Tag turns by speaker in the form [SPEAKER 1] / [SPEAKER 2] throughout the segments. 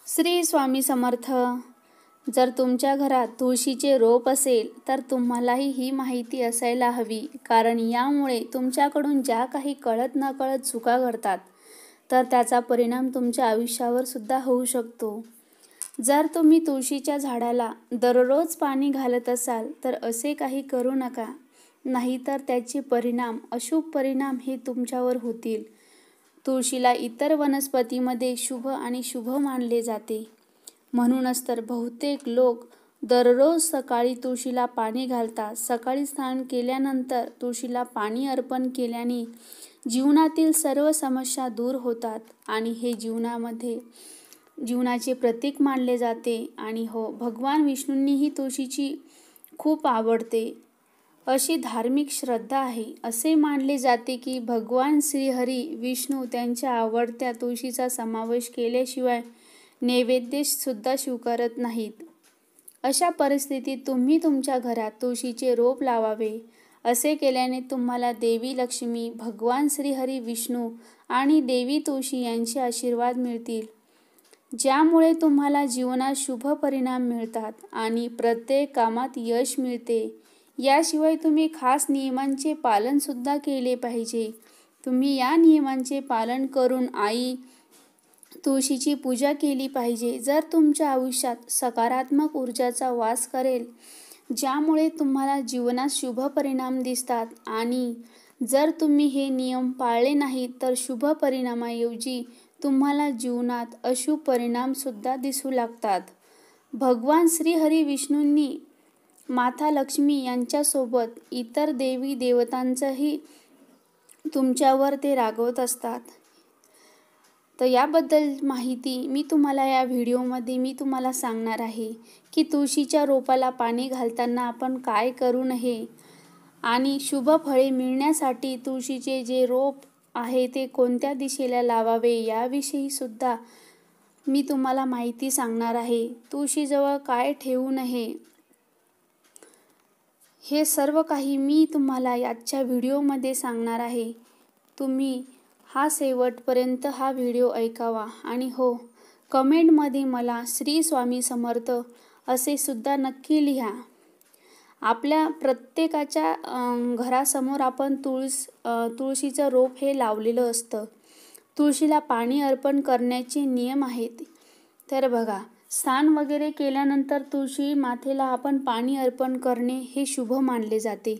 [SPEAKER 1] श्री स्वामी समर्थ. जर तुमच्या घरात तुळशीचे रोप असेल तर तुम्हालाही ही माहिती असायला हवी, कारण यामुळे तुमच्याकडून ज्या काही कळत नकळत चुका घडतात तर त्याचा परिणाम तुमच्या आयुष्यावर सुद्धा होऊ शकतो. जर तुम्ही तुळशीच्या झाडाला दररोज पाणी घालत असाल तर असे काही करू नका, नाहीतर त्याचे परिणाम, अशुभ परिणाम हे तुमच्यावर होतील. तुळशीला इतर वनस्पतीमध्ये शुभ आणि शुभ मानले जाते. म्हणूनच तर बहुतेक लोक दररोज सकाळी तुळशीला पाणी घालतात. सकाळी स्नान केल्यानंतर तुळशीला पाणी अर्पण केल्याने जीवनातील सर्व समस्या दूर होतात आणि हे जीवनाचे प्रतीक मानले जाते. आणि हो, भगवान विष्णूंनीही तुळशीची खूप आवडते अशी धार्मिक श्रद्धा आहे. असे मानले जाते की भगवान श्रीहरी विष्णू त्यांच्या आवडत्या तुळशीचा समावेश केल्याशिवाय नैवेद्य सुद्धा स्वीकारत नाहीत. अशा परिस्थितीत तुम्ही तुमच्या घरात तुळशीचे रोप लावावे. असे केल्याने तुम्हाला देवी लक्ष्मी, भगवान श्रीहरी विष्णू आणि देवी तुळशी यांचे आशीर्वाद मिळतील, ज्यामुळे तुम्हाला जीवनात शुभ परिणाम मिळतात आणि प्रत्येक कामात यश मिळते. याशिवाय तुम्ही खास नियमांचे पालन सुद्धा केले पाहिजे. तुम्ही या नियमांचे पालन करून आई तुळशीची पूजा केली पाहिजे. जर तुमच्या आयुष्यात सकारात्मक ऊर्जाचा वास करेल, ज्यामुळे तुम्हाला जीवनात शुभ परिणाम दिसतात, आणि जर तुम्ही हे नियम पाळले नाहीत तर शुभ परिणामाऐवजी तुम्हाला जीवनात अशुभ परिणाम सुद्धा दिसू लागतात. भगवान श्रीहरी विष्णूंनी माता लक्ष्मी यांच्यासोबत इतर देवी देवतांचंही तुमच्यावर ते रागवत असतात. तर याबद्दल माहिती मी तुम्हाला या व्हिडिओमध्ये मी सांगणार आहे की तुळशीच्या रोपाला पाणी घालताना आपण काय करू नये आणि शुभ फळे मिळण्यासाठी तुळशीचे जे रोप आहे ते कोणत्या दिशेला लावावे याविषयी सुद्धा मी तुम्हाला माहिती सांगणार आहे. तुळशीजवळ काय ठेवू नये हे सर्व काही मी तुम्हाला याच्या व्हिडिओमध्ये सांगणार आहे. तुम्ही शेवटपर्यंत हा व्हिडिओ ऐकावा. आणि हो, कमेंटमध्ये मला श्री स्वामी समर्थ असे सुद्धा नक्की लिहा. आपल्या प्रत्येकाच्या घरासमोर आपण तुळशीचं रोप हे लावलेलं असतं. तुळशीला पाणी अर्पण करण्याचे नियम आहेत. तर बघा, स्नान वगैरे केल्यानंतर तुळशी मातेला आपण पाणी अर्पण करणे हे शुभ मानले जाते.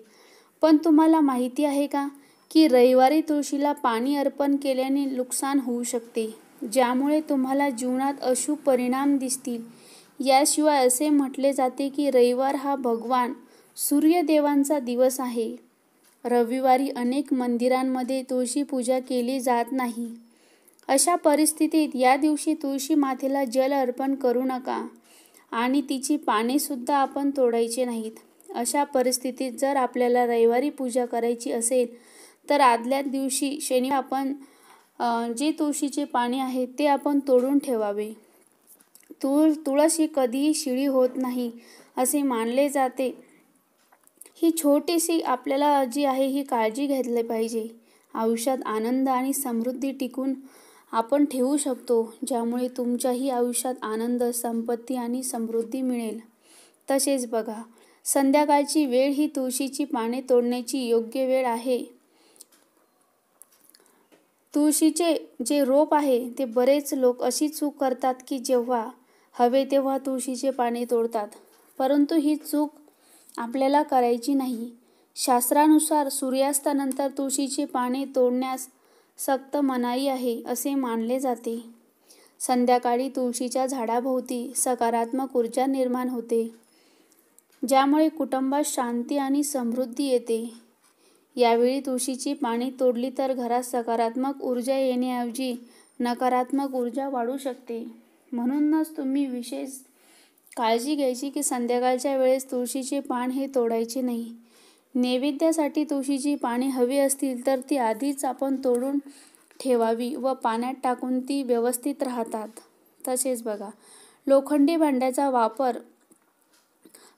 [SPEAKER 1] पण तुम्हाला माहिती आहे का की रविवारी तुळशीला पाणी अर्पण केल्याने नुकसान होऊ शकते, ज्यामुळे तुम्हाला जीवनात अशुभ परिणाम दिसतील. याशिवाय असे म्हटले जाते की रविवार हा भगवान सूर्यदेवांचा दिवस आहे. रविवारी अनेक मंदिरांमध्ये तुळशी पूजा केली जात नाही. अशा परिस्थितीत या दिवशी तुळशी मातेला जल अर्पण करू नका आणि तिची पाने सुद्धा आपण तोडायची नाहीत. अशा परिस्थितीत जर आपल्याला रविवारी पूजा करायची असेल तर आदल्या दिवशी शनिवारी आपण जे तुळशीचे पाने आहेत ते आपण तोडून ठेवावे. तुळस ही कधीही शिळी होत नाही असे मानले जाते. ही छोटीशी आपल्याला जी आहे ही काळजी घेतली पाहिजे. आयुष्यात आनंद आणि समृद्धी टिकून आपण ठेवू शकतो, ज्यामुळे तुमच्याही आयुष्यात आनंद, संपत्ती आणि समृद्धी मिळेल. तसेच बघा, संध्याकाळची वेळ ही तुळशीची पाने तोडण्याची योग्य वेळ आहे. तुळशीचे जे रोप आहे ते बरेच लोक अशी चूक करतात की जेव्हा हवे तेव्हा तुळशीचे पाने तोडतात, परंतु ही चूक आपल्याला करायची नाही. शास्त्रानुसार सूर्यास्तानंतर तुळशीचे पाने तोडण्यास सक्त मनाई आहे असे मानले जाते. संध्याकाळी तुळशीच्या झाडाभोवती सकारात्मक ऊर्जा निर्माण होते, ज्यामुळे कुटुंबात शांती आणि समृद्धी येते. यावेळी तुळशीची पाने तोडली तर घरात सकारात्मक ऊर्जा येण्याऐवजी नकारात्मक ऊर्जा वाढू शकते. म्हणूनच तुम्ही विशेष काळजी घ्यायची की संध्याकाळच्या वेळेस तुळशीचे पान हे तोडायचे नाही. नैवेद्यासाठी तुळशीची पाने हवी असतील तर ती आधीच आपण तोडून ठेवावी व पाण्यात टाकून ती व्यवस्थित राहतात. तसेच बघा, लोखंडी भांड्याचा वापर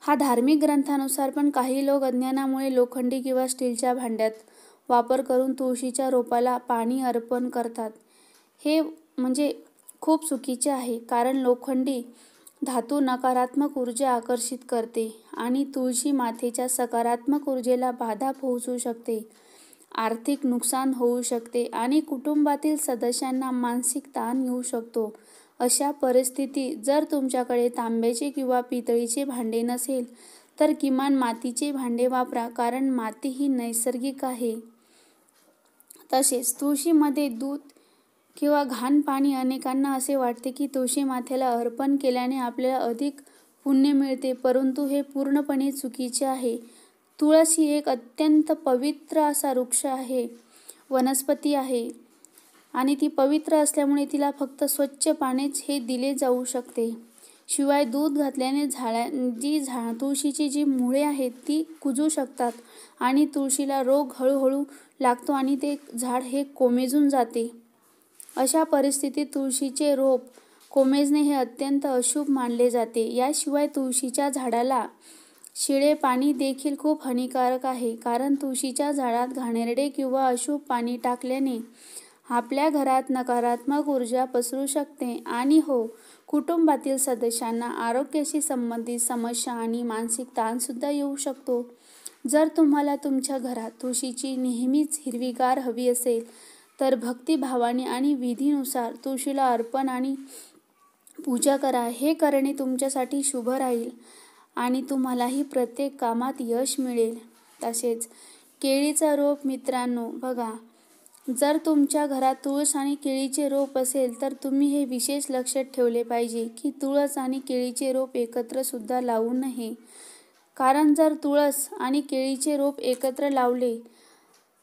[SPEAKER 1] हा धार्मिक ग्रंथानुसार, पण काही लोक अज्ञानामुळे लोखंडी किंवा स्टीलच्या भांड्यात वापर करून तुळशीच्या रोपाला पाणी अर्पण करतात. हे म्हणजे खूप चुकीचे आहे, कारण लोखंडी धातू नकारात्मक ऊर्जा आकर्षित करते आणि तुळशी मातेच्या सकारात्मक ऊर्जेला बाधा पोहोचू शकते. आर्थिक नुकसान होऊ शकते आणि कुटुंबातील सदस्यांना मानसिक ताण येऊ शकतो. अशा परिस्थितीत जर तुमच्याकडे तांब्याचे किंवा पितळीचे भांडे नसेल तर किमान मातीचे भांडे वापरा, कारण माती ही नैसर्गिक आहे. तसेच तुळशीमध्ये दूध किंवा घाण पाणी, अनेकांना असे वाटते की तुळशी मातेला अर्पण केल्याने आपल्याला अधिक पुण्य मिळते, परंतु हे पूर्णपणे चुकीचे आहे. तुळस ही एक अत्यंत पवित्र असा वृक्ष आहे, वनस्पती आहे आणि ती पवित्र असल्यामुळे तिला फक्त स्वच्छ पाणीच हे दिले जाऊ शकते. शिवाय दूध घातल्याने तुळशीची जी मुळे आहेत ती कुजू शकतात आणि तुळशीला रोग हळूहळू लागतो आणि ते झाड हे कोमेजून जाते. अशा परिस्थितीत तुळशीचे रोप कोमेजणे हे अत्यंत अशुभ मानले जाते. याशिवाय तुळशीच्या झाडाला शिळे पाणी देखील खूप हानिकारक आहे, कारण तुळशीच्या झाडात घाणेरडे किंवा अशुभ पाणी टाकल्याने आपल्या घरात नकारात्मक ऊर्जा पसरू शकते आणि कुटुंबातील सदस्यांना आरोग्याशी संबंधित समस्या आणि मानसिक ताणसुद्धा येऊ शकतो. जर तुम्हाला तुमच्या घरात तुळशीची नेहमीच हिरवीगार हवी असेल तर भक्तिभावाने आणि विधीनुसार तुळशीला अर्पण आणि पूजा करा. हे करणे तुमच्यासाठी शुभ राहील आणि तुम्हालाही प्रत्येक कामात यश मिळेल. तसेच केळीचा रोप मित्रांनो, बघा, जर तुमच्या घरात तुळस आणि केळीचे रोप असेल तर तुम्ही हे विशेष लक्षात ठेवले पाहिजे की तुळस आणि केळीचे रोप एकत्र सुद्धा लावू नये, कारण जर तुळस आणि केळीचे रोप एकत्र लावले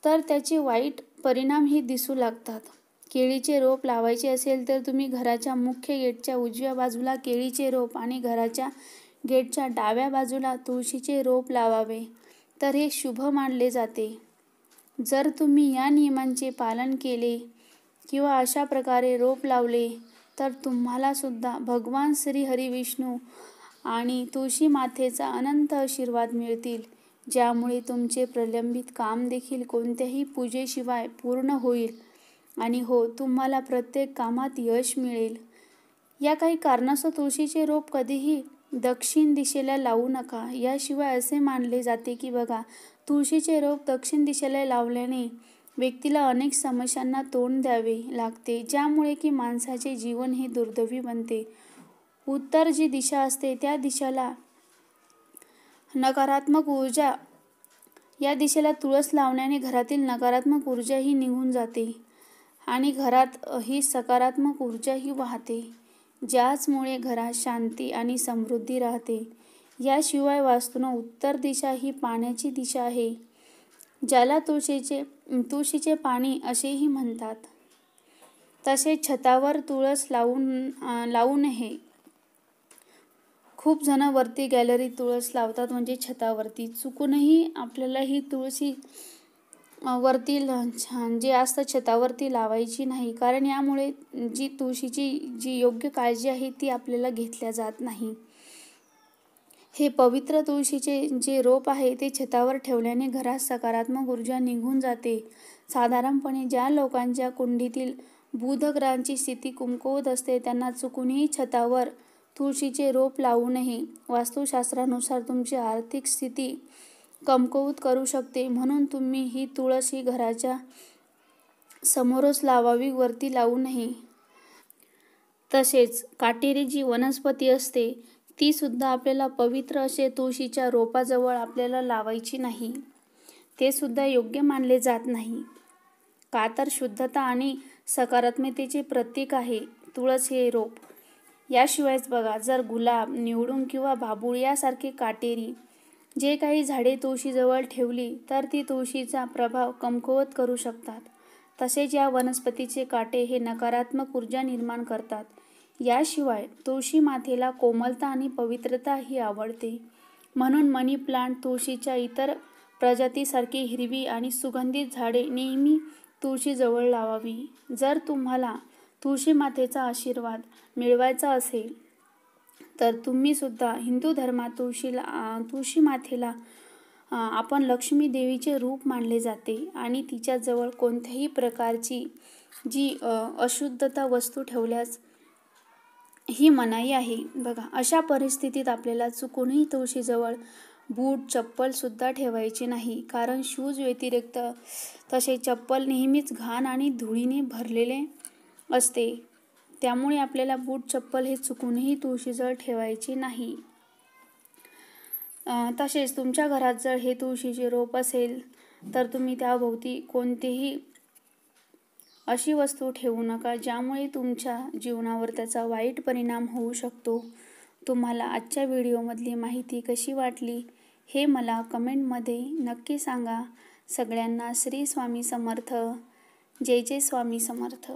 [SPEAKER 1] तर त्याचे वाईट परिणामही दिसू लागतात. केळीचे रोप लावायचे असेल तर तुम्ही घराच्या मुख्य गेटच्या उजव्या बाजूला केळीचे रोप आणि घराच्या गेटच्या डाव्या बाजूला तुळशीचे रोप लावावे, तर हे शुभ मानले जाते. जर तुम्ही या नियमांचे पालन केले किंवा अशा प्रकारे रोप लावले तर तुम्हाला सुद्धा भगवान श्री हरी विष्णू आणि तुळशी मातेचा अनंत आशीर्वाद मिळतील, ज्यामुळे तुमचे प्रलंबित काम देखील कोणत्याही पूजेशिवाय पूर्ण होईल आणि तुम्हाला प्रत्येक कामात यश मिळेल. या काही कारणास्तव तुळशीचे रोप कधीही दक्षिण दिशेला लावू नका. याशिवाय असे मानले जाते की बघा, तुळशीचे रोप दक्षिण दिशेला लावल्याने व्यक्तीला अनेक समस्यांना तोंड द्यावे लागते, ज्यामुळे की माणसाचे जीवन हे दुर्दैवी बनते. उत्तर जी दिशा असते त्या दिशेला नकारात्मक ऊर्जा, या दिशेला तुळस लावण्याने घरातील नकारात्मक ऊर्जा ही निघून जाते आणि घरात ही सकारात्मक ऊर्जा ही वाहते, ज्याचमुळे घरात शांती आणि समृद्धी राहते. याशिवाय वास्तूनं उत्तर दिशा ही पाण्याची दिशा आहे, ज्याला तुळशीचे पाणी असेही म्हणतात. तसेच छतावर तुळस लावू नये. खूप जण वरती गॅलरीत तुळस लावतात, म्हणजे छतावरती. चुकूनही आपल्याला ही तुळशी वरती जे असतं छतावरती लावायची नाही, कारण यामुळे जी तुळशीची जी योग्य काळजी आहे ती आपल्याला घेतल्या जात नाही. हे पवित्र तुळशीचे जे रोप आहे ते छतावर ठेवल्याने घरात सकारात्मक ऊर्जा निघून जाते. साधारणपणे ज्या लोकांच्या कुंडीतील बुध ग्रहांची स्थिती कमकुवत असते त्यांना चुकूनही छतावर तुळशीचे रोप लावू नये. वास्तुशास्त्रानुसार तुमची आर्थिक स्थिती कमकुवत करू शकते, म्हणून तुम्ही ही तुळस ही घराच्या समोरच लावावी, वरती लावू नये. तसेच काटेरी जी वनस्पती असते ती सुद्धा आपल्याला पवित्र असे तुळशीच्या रोपाजवळ आपल्याला लावायची नाही. ते सुद्धा योग्य मानले जात नाही, का तर शुद्धता आणि सकारात्मकतेचे प्रतीक आहे तुळस हे रोप. याशिवायच बघा, जर गुलाब, निवडून किंवा बाभूळ यासारखे काटेरी जे काही झाडे तुळशीजवळ ठेवली तर ती तुळशीचा प्रभाव कमकुवत करू शकतात. तसेच या वनस्पतीचे काटे हे नकारात्मक ऊर्जा निर्माण करतात. याशिवाय तुळशी मातेला कोमलता आणि पवित्रता ही आवडते, म्हणून मनी प्लांट, तुळशीच्या इतर प्रजातीसारखी हिरवी आणि सुगंधित झाडे नेहमी तुळशीजवळ लावावी. जर तुम्हाला तुळशी मातेचा आशीर्वाद मिळवायचा असेल तर तुम्ही सुद्धा हिंदू धर्मात तुळशी मातेला आपण लक्ष्मी देवीचे रूप मानले जाते आणि तिच्याजवळ कोणत्याही प्रकारची जी अशुद्धता वस्तू ठेवल्यास ही मनाई आहे. बघा, अशा परिस्थितीत आपल्याला चुकूनही तुळशीजवळ बूट चप्पलसुद्धा ठेवायचे नाही, कारण शूज व्यतिरिक्त तसे चप्पल नेहमीच घाण आणि धुळीने भरलेले असते. त्यामुळे आपल्याला बूट चप्पल हे चुकूनही तुळशीजवळ ठेवायचे नाही. तसेच तुमच्या घरात जर हे तुळशीचे रोप असेल तर तुम्ही त्याभोवती कोणतीही अशी वस्तू ठेवू नका ज्यामुळे तुमच्या जीवनावर त्याचा वाईट परिणाम होऊ शकतो. तुम्हाला आजच्या व्हिडिओमधली माहिती कशी वाटली हे मला कमेंटमध्ये नक्की सांगा. सगळ्यांना श्री स्वामी समर्थ. जय जय स्वामी समर्थ.